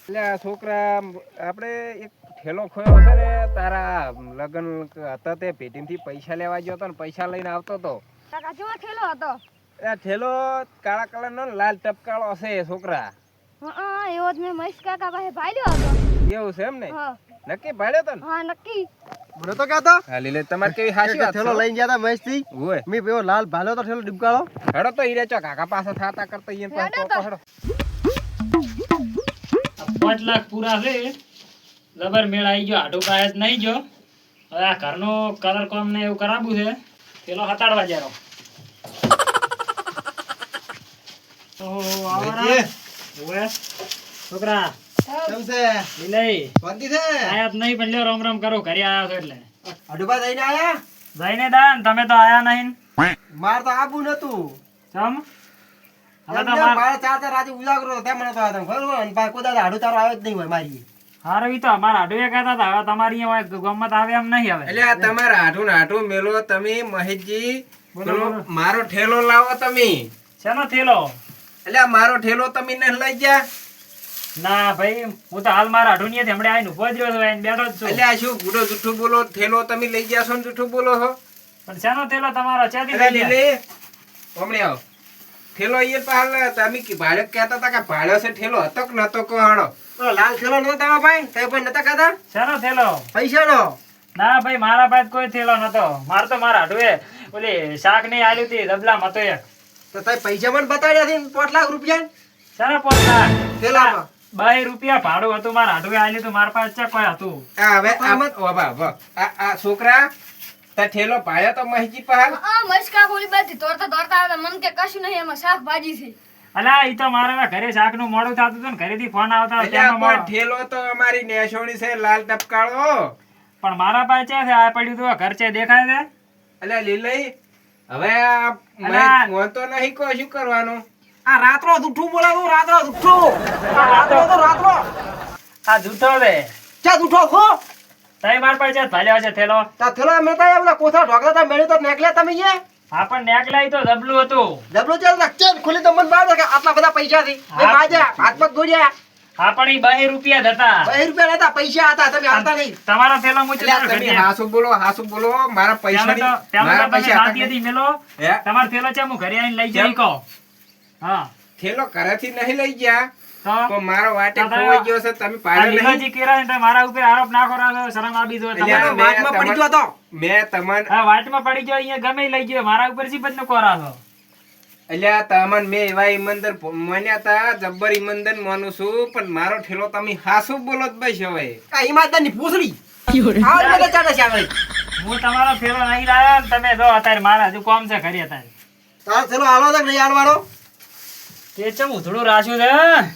એટલે આ છોકરા આપણે એક ઠેલો ખોયો હશે ને તારા લગ્ન હતા તે પેટીમાંથી પૈસા લેવા ગયો હતો ને પૈસા લઈને આવતો હતો. કાકા કેવો ઠેલો હતો? એ ઠેલો કાળા કલરનો ને લાલ ટપકાળો હશે એ છોકરા. હા એવો જ મેં મહેશ કાકા પાસે ભાડ્યો હતો. એવું છે એમ ને? હા નક્કી ભાડ્યો તો ને? હા નક્કી. મને તો કહેતો હા લીલે તમારે કેવી હાસી વાત ઠેલો લઈને ગયા હતા મહેશ થી. ઓય મેં પેલો લાલ ભાલ્યો તો ઠેલો ડીબકાળો. હેડો તો ઈરે ચો કાકા પાસે થાતા કરતા ઈયન પાસે હેડો તો. હેડો. 5 લાખ પૂરા છે જબર મેળ આવી ગયો આટું કાય જ નહીં જો હવે આ ઘરનો કલર કોમ ને એવું કરાવવું છે પેલો હતાડવા જારો ઓહો આવરા ઓએ છોકરા કેમ છે? લઈ શાંતિ છે? આયા જ નહીં પણ લ્યો રામ રામ કરો ઘરે આયા છો એટલે અડુબા જઈને આયા? જઈને દાન તમે તો આયા નહીં માર તો આબુ નતું. ચમ હવે તો મારે ચાર રાજે ઉજાગરો હતો, તે મને તો આયા હતા. બરોબર? અને પાછો કોઈ દાડો હાડું તારો આવ્યો જ નહીં હોય મારી. હારું ઈ તો અમારા આડુએ કહેતા હતા હવે તમારી અહીંયા ગમત આવે એમ નહીં હવે એટલે આ તમારા આઠું ને આઠું મેલો તમે મહેશજી બોલો, પેલો બોલો. મારો ઠેલો લાવો તમે. શેનો થેલો એટલે આ મારો ઠેલો તમે ને લઈ ગયા. ના ભાઈ હું તો હાલ મારા આડું ની હમણાં આઈને ઉભો જ રહ્યો છું આઈને બેઠો જ છું એટલે આ શું ગુડો જૂઠું બોલો ઠેલો તમે લઈ ગયા છો ને જૂઠું બોલો છો. પણ શેનો થેલો તમારો ચાથી અરે લઈ લીલે હમણે આવો ઠેલો એ પાલ તમે ભાડે કહેતા હતા કે ભાડ્યો છે ઠેલો હતો કે નતો કહો હાડો. પેલો લાલ થેલો નતો તમારા ભાઈ? તે ભાઈ નતા કહેતા? શેનો થેલો પૈસાનો. ના ભાઈ મારા પાસે કોઈ થેલો નતો માર તો મારા આડુએ ઓલી શાક ની આલ્યું હતી ડબલામાં હતો એક તો તઈ પૈસા મને બતાડ્યા છે 5 લાખ રૂપિયા શેનો પોતા થેલામાં. 2 રૂપિયા ભાડું હતું મારા આડુએ આલ્યું હતું મારા પાસે ચા કોઈ હતું આ હવે આ છોકરા તા ઠેલો ભાડ્યો તો મહેશજી પાલ. હા મહેશ કાકા ઓલી બાજુ દોડતા દોડતા આવ્યા. મને કે કશું નહીં એમાં શાકભાજી છે. અલા ઈ તો મારે હવે ઘરે શાક નું મોડું થતું હતું ને ઘરેથી ફોન આવતા એટલે તેમાં પણ મોડું. ઠેલો તો અમારી નેસોણી છે લાલ ટપકાળો. પણ મારા પાસે છે આ પડ્યું હતું ઘર છે દેખાય છે એટલે લીલઈ હવે આ અલા. મોં તો નહીં કહો શું કરવાનું. આ રાત્રો જૂઠું બોલાવું, રાત્રો જૂઠું. આ રાત્રો તો રાત્રો. આ જૂઠો છે ચા જૂઠો ખો. તઈ માર પાસે ભાલ્યો છે થેલો તા થેલો મેં તો એવલા કોથા ઢોકલા તા મેળ્યો તો નેકલ્યા તમે એ. હા પણ નેકલાઈ તો જબલું હતું ડબલો ચાલ ચેન ખોલી તો મને બાર કે આટલા બધા પૈસા થી મે હા. બાજા હાથમાં દોડ્યા. હા પણ ઈ 2 રૂપિયા જ હતા 2 રૂપિયા નતા, પૈસા હતા. તમે આલતા નહીં. તમારો થેલો મું એટલે આ તમે હાસુ બોલો મારા પૈસા મારા પૈસા હતા શાંતિથી નહીં. મેલો હે? તમારો થેલો છે હું ઘરે આવીને લઈ જઈ કહો હા ઠેલો ઘરેથી નહીં લઈ ગયા તો તો મારો વાટે તો તમે- ખોવાઈ ગયો છે તમે આ પાડ્યો નહીં. લીલોજી કેરા એટલે મારા ઉપર આરોપ નાખો રાજો શરમ આવી જો એટલે તમારે મેં વાતમાં પડી ગયો હતો. મેં તમને હા વાટમાં પડી ગયો અહીંયા ગમે ઈ લઈ ગયો મારા ઉપર સી બધું કોરાજો એટલે તમને મેં એવા ઈમાનદાર માન્યા તા જબ્બર ઈમાનદાર માનું છું પણ મારો ઠેલો તમે હાસુ બોલો જ બસ હવે. આ ઈમાનદારની પૂછડી. આવ મને ચાલે છે આવે. હું તમારો થેલો નહીં લાવ્યો ને તમે જો અત્યારે મારા હજુ કોમ છે ઘરે અત્યારે તારો થેલો આલો તો નહીં આલવાનો. તે ચમ ઉધડું રાખ્યું છે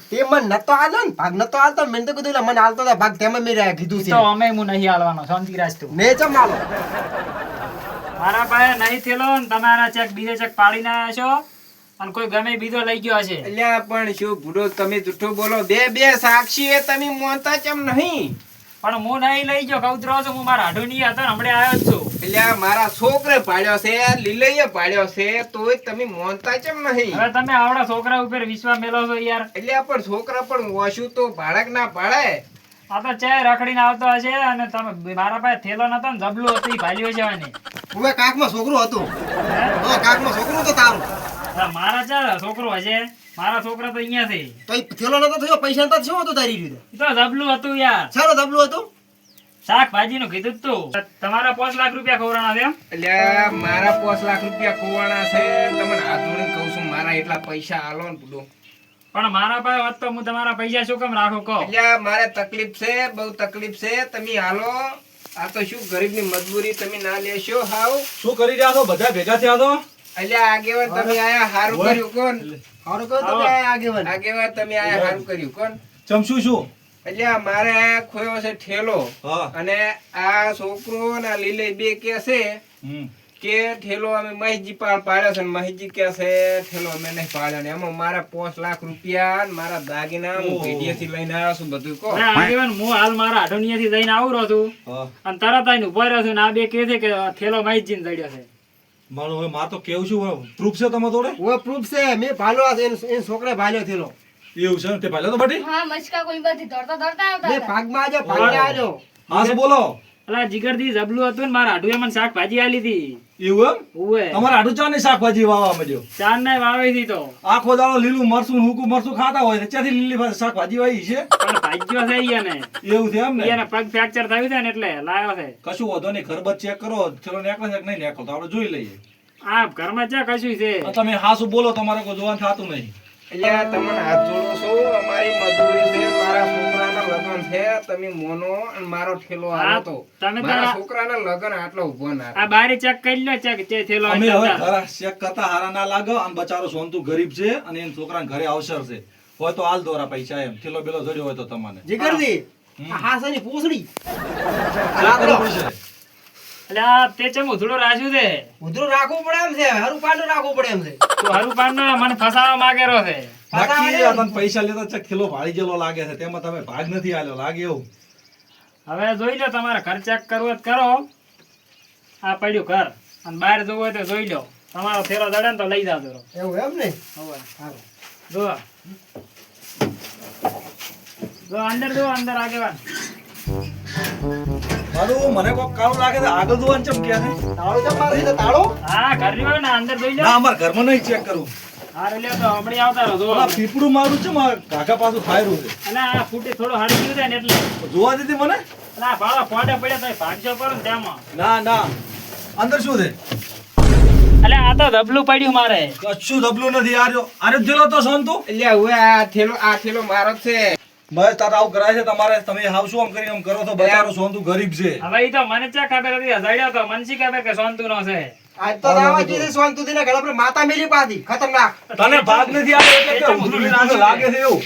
તે મને નતો આલો ને, ભાગ નતો આલતો. મેં તો કીધું લે મને આલતો તો ભાગ તેમાં મેં કીધું છે. તો અમે હું નહીં હાલવાનો શાંતિ રાખતું મેં ચમ આલો. મારા પાસે નહીં થેલો ને તમારા ચેક બીજે ચેક પાડીને આવ્યા છો અને કોઈ ગમે બીજો લઈ ગયો હશે એટલે પણ શું ભૂડો તમે જૂઠું બોલો બે સાક્ષી એ તમે મોનતા કેમ નહીં. પણ હું નહીં લઈ ગયો કઉતરો છું હું મારા આઢું નહીં હતો ને હમણાં આવ્યો જ છું એટલે આ મારા છોકરે પાડ્યો છે લીલઈએ પાડ્યો છે તોય તમે મોનતા કેમ નહીં. હવે તમે આવડા છોકરા ઉપર વિશ્વાસ મેલો છો યાર એટલે આ પણ છોકરા પણ ઓછું તો બાળક ના પાડે. આ તો ચે રખડીને આવતો હશે અને તમે મારા પાસે થેલો નતો ને જબલું હતું ઈ ભાલ્યો છે ને હું કાકમાં છોકરો હતો. હા કાકમાં છોકરો તો તારું. મારા ચા છોકરો હશે મારા છોકરા તો અહીંયા છે તો ઈ થેલો નતો થયો, પૈસા નતા શું હતું તારી રીતે? ઈ તો જબલું હતું યાર સારો દબલું હતું. શાકભાજી નું કીધું જ તું તમારા 5 લાખ રૂપિયા ખવડાવવાના છે એમ એટલે આ મારા 5 લાખ રૂપિયા ખોવાના છે તમને હાથ જોડીને કહું છું મારા એટલા પૈસા આલો ને બુડો. પણ મારા પાસે હોત તો હું તમારા પૈસા શું કેમ રાખું કહો એટલે આ મારે તકલીફ છે બહુ તકલીફ છે તમે હાલો. આ તો શું ગરીબની મજબૂરી તમે ના લેશો હાવ. શું કરી રહ્યા છો બધા ભેગા થયા છો? એટલે આગેવાન તમે આયા હારું કર્યું કોણ. સારું કહો તમે આ આગેવાન. આગેવાન તમે આયા હારું કર્યું કોણ. ચમશું શું? એટલે આ મારે ખોયો છે ઠેલો હા. અને આ છોકરો ને આ લીલે બે કે છે હમ. કે ઠેલો અમે મહેશજી પાડ્યો છે ને મહેશજી કે છે ઠેલો અમે નહીં પાડ્યો ને એમાં મારા 5 લાખ રૂપિયા ને મારા દાગીના હું પેઢીએથી લઈને આવ્યો છું બધું કહો. અરે આગેવાન હું હાલ મારા આઢોનિયાથી જઈને આવું રહ્યો છું હા. અને તરત આઈને ઉભો રહ્યો છું ને આ બે કહે છે કે થેલો મહેશજીને જડ્યો છે મારું હવે માર તો કેવું છું પ્રૂફ છે તમારા જોડે? ઓ પ્રૂફ છે. મેં ભાલો આ એન છોકરે ભાલ્યો થેલો. એવું છે ને તે પહેલા તો બટી હા મચકા કોઈ બધી દોડતા દોડતા આવતા બે હતા. ભાગમાં આજો ભાગમાં આજો હા શું બોલો અલા જીગરથી જબલું હતું ને મારા આડુએ મને શાકભાજી આલી હતી. એવું એમ ઉવે તમારે આડું ચા ની શાકભાજી વાવવા માંડ્યો ચાર ને વાવી હતી તો આખો દાડો લીલું મરસું ને હૂકું મરસું ખાતા હોય ત્યાંથી લીલી શાકભાજી વાવી છે પણ ભાગ્યો થઈ ગયા ને એવું છે એમ ને એને પગ ફ્રેક્ચર થયું છે ને એટલે લાયો છે. કશું વધો નહીં ખરબત ચેક કરો ચલો નેકળે છે કે નહીં નેકળતો આપણે જોઈ લઈએ આ ઘરમાં ચા કશું છે. આ તમે હાસુ બોલો તમારે કોઈ જોવાનું થતું નહીં એટલે તમને હાથ જોડું છું અમારી મજૂરી છે મારા છોકરાના લગ્ન છે તમે મોનો અને મારો ઠેલો આલો તો તમે તો મારા આ- છોકરાના લગ્ન આટલો ઉભો ના આ બારી ચેક કરી લો ચેક ચે થેલો અમે અંદર હવે હતા. ઘર ચેક કરતા હારા ના લાગો અને બચારો સોનતું ગરીબ છે અને એના છોકરાને ઘરે અવસર છે હોય તો હાલ દોરા પૈસા એમ થેલો બેલો જડ્યો હોય તો તમને જીગરજી આ હાસની પૂંછડી ચેક કરવું પડશે. એટલે આ તે ચમ ઉધડો રાખ્યું છે ઉધરું રાખવું પડે એમ છે હરું પાનું રાખવું પડે એમ છે તો હરું પાન મને ફસાવા માંગેલો છે. નક્કી આ તને પૈસા લેતા ચેક થેલો ભાળી ગયેલો લાગે છે તેમાં તમે ભાગ નથી આલ્યો લાગે એવું હવે જોઈ લો તમારે ઘર ચેક કરવું હોય તો કરો. આ પડ્યું ઘર અને બહાર જવું હોય તો જોઈ લો તમારો થેલો જડે ને તો લઈ જાજો. એવું એમ ને હવે જો જો અંદર આગેવાન મારું મને કોક કાળું લાગે છે આગળ જોવાનું ચમ ક્યાં છે તાળું તો મારે છે તાળું હા ઘર ની હોય ને અંદર જોઈ લો. ના અમારા ઘરમાં નહીં ચેક કરવું હારે લ્યો તો હમણાં આવતા રહો જો. આ પીપળું મારું છે મારા કાકા પાછું ફાયરું છે અને આ ફૂટે થોડો હારી ગયું છે ને એટલે જોવા દીધી મને અને આ ભાડા ફોડે પડ્યા તો ભાગશો કરો ને તેમાં. ના ના અંદર શું છે એટલે આ તો ધબલું પડ્યું મારે. કશું ધબલું નથી આર્યો જેલો તો સોનતું એટલે હવે આ થેલો મારો જ છે બસ તાર આવું કરાય છે તમારે તમે હાવ શું આમ કરી આમ કરો તો બચારો સોનતું ગરીબ છે હવે ઈ તો મને ચા ખબર હતી હજાડ્યો તો મને શી ખબર કે સોનતું નો છે. આજ તો દાવા જીતે સોનતુદી ના ઘર પર માતા મેલી પાડી ખતરનાક તને ભાગ નથી આવ્યો એટલે કે ઉધડી નાખો લાગે છે એવું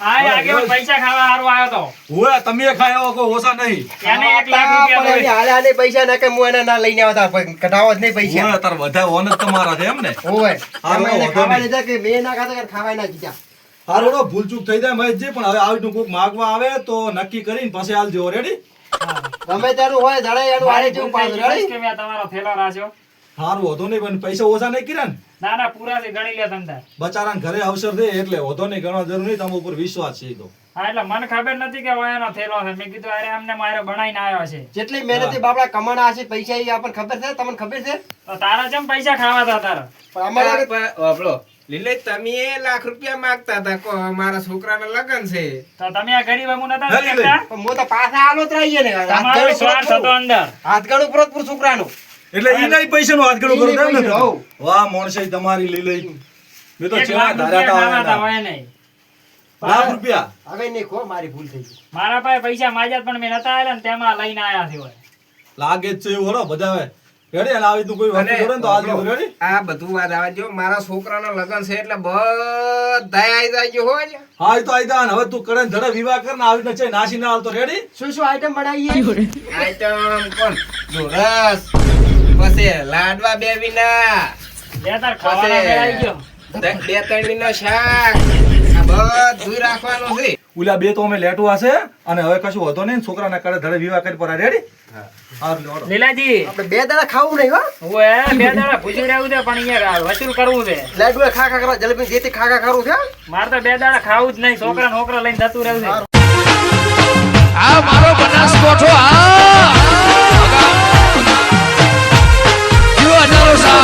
આ આગેવાન પૈસા ખાવા હારું આવ્યો તો હોય તમે ખાયો કોઈ ઓછા નહીં એને 1 લાખ રૂપિયા પણ એની હાલે હાલે પૈસા ના કે હું એને ના લઈને આવતા પણ કઢાવો જ નહીં પૈસા હોય તાર બધા ઓન જ તમારા છે એમ ને ઓય હાલો, એમાં એને વાંધો ખાવા નહીં. લીધા કે મેં ના ખાતા કે ખાવાય ના કીધા હારોડો ભૂલચૂક થઈ જાય મહેશજી પણ હવે આવી કોક માગવા આવે તો નક્કી કરીને પછી આલજો રેડી ગમે તેનું હોય ધડે એનું હારે જેવું પાછું રેડી કે મેં તમારો થેલો રાખ્યો. હારું વધો નહીં પણ પૈસા ઓછા નહીં કર્યા ને ના ના પૂરા છે ગણી લે તમ તાર. બચારાને ઘરે અવસર દે એટલે વધો નહીં ગણવા જરૂર નહીં તમારા ઉપર વિશ્વાસ છે ઈ તો હા એટલે મને ખબર નથી કે હવે એનો થેલો છે. મેં કીધું અરે અમને મારે બનાવીને આવ્યો છે. જેટલી મહેનતી બાપડા કમાણા હશે પૈસા એ આપણને ખબર છે તમને ખબર છે તો તારા જેમ પૈસા ખાવા હતા તારા. પણ અમારે વાપરો લીલે તમે લાખ રૂપિયા માંગતા હતા કો મારા છોકરાના લગ્ન છે તો તમે આ ગરીબ અમુ નતા હા, લીલે. દેખતા? પણ હું તો પાછા આલો જ રહીએ ને તમારો સ્વાર્થ હતો અંદર. હાથગાડું પુરતપુર છોકરાનું એટલે ઈ નહીં પૈસાનું હાથ ગણું કરો ઈ નહીં એમ ને પૈસાનું, હોવ. વાહ મોણસે તમારી લીલઈ મેં તો 1 ચેવા લાખ ધાર્યા રૂપિયા ખાવા તા હતા હોય નહીં. લાખ રૂપિયા હવે નહીં ખો મારી ભૂલ થઈ ગઈ મારા પાસે પૈસા માજ્યા પણ મેં નતા આલ્યા ને તેમાં લઈને આયા છે હોય. લાગે જ છે એવું હલો બધા હવે રેડી અને આવી તું કોઈ વસ્તુ જોડે ને તો આલજો રેડી આ બધું વાત આવે જો મારા છોકરાના લગ્ન છે એટલે બધાય આઈ જાય હો જ. હા ઈ તો આઈદા ને હવે તું કરે ને ધડે વિવાહ કર ને આવી રીતે છે નાસી ના હાલતો રેડી શું શું આઈટમ બનાવીએ આઈટમ કોણ જોરસ પછી લાડવા બે વિના લે તાર ખાવાના પછી મેળ આવી ગયો. બે ત્રણ વિના શાક આ બધું રાખવાનું છે ઉલા બે તો અમે લેટવા છે અને હવે કશું હતો નહીં છોકરાના કરે ધડે વિવાહ કરી પર રેડી હારું લે, હાલો. લીલાજી આપણે બે દાડા ખાવું નહીં હો ઓએ બે દાડા ભૂસી રહેવું છે પણ અહીંયા વસૂલ કરવું છે. લાડુ ખા ખા કરવા જલેબી જેથી ખા ખા કરું છે મારે તો બે દાડા ખાવું જ નહીં. છોકરા નોકરા લઈને જતું રહેવું છે. આ મારો બનાસકોઠો આ જીવો નરો સા